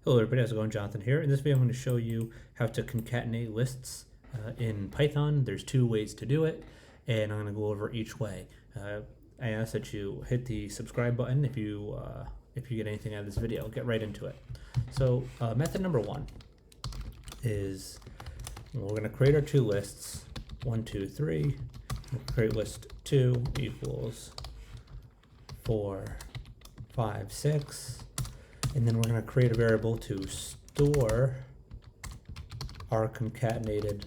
Hello everybody, how's it going? Jonathan here. In this video I'm going to show you how to concatenate lists in Python. There's two ways to do it, and I'm going to go over each way. I ask that you hit the subscribe button if you get anything out of this video. I'll get right into it. So method number one is we're going to create our two lists, 1, 2, 3. We'll create list 2 equals 4, 5, 6. And then we're going to create a variable to store our concatenated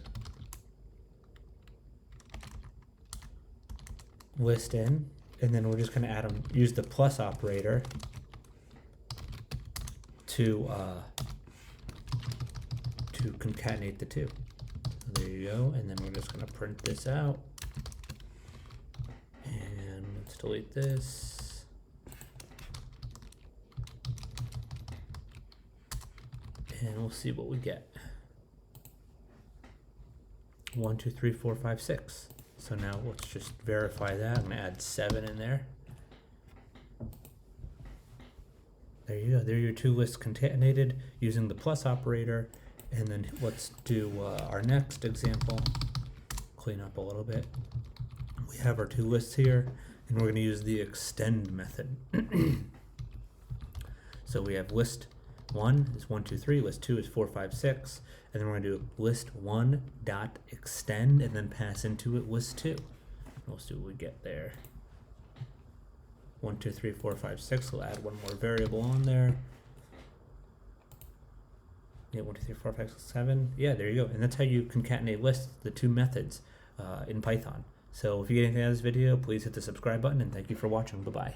list in, and then we're just going to add them, use the plus operator to concatenate the two. So there you go, and then we're just going to print this out, and let's delete this. And we'll see what we get. 1, 2, 3, 4, 5, 6. So now let's just verify that. I'm gonna add 7 in there. There you go. There are your two lists concatenated using the plus operator. And then let's do our next example. Clean up a little bit. We have our two lists here, and we're gonna use the extend method. So we have list 1 is 1, 2, 3, list 2 is 4, 5, 6, and then we're going to do list 1 dot extend and then pass into it list 2. We'll see what we get there. 1, 2, 3, 4, 5, 6. We'll add one more variable on there. Yeah, 1, 2, 3, 4, 5, 6, 7. Yeah, there you go. And that's how you concatenate lists, the two methods in Python. So if you get anything out of this video, please hit the subscribe button, and thank you for watching. Bye-bye.